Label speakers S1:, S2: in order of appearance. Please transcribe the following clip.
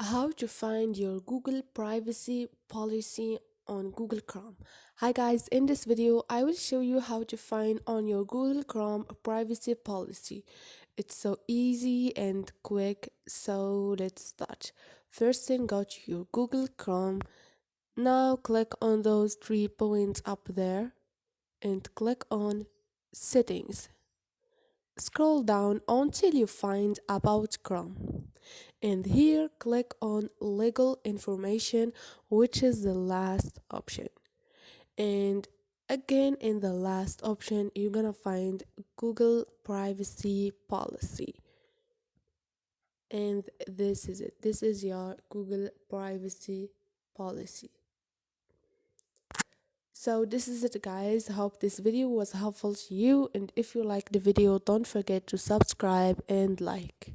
S1: How to find your Google privacy policy on Google Chrome. Hi guys, in this video I will show you how to find on your Google Chrome privacy policy. It's so easy and quick, so let's start. First thing, go to your Google Chrome. Now click on those 3 points up there and click on settings. Scroll down until you find About Chrome. And here click on Legal Information, which is the last option. And again, in the last option, you're gonna find Google Privacy Policy. And this is it. This is your Google Privacy Policy. So this is it guys. Hope this video was helpful to you, and if you like the video, don't forget to subscribe and like.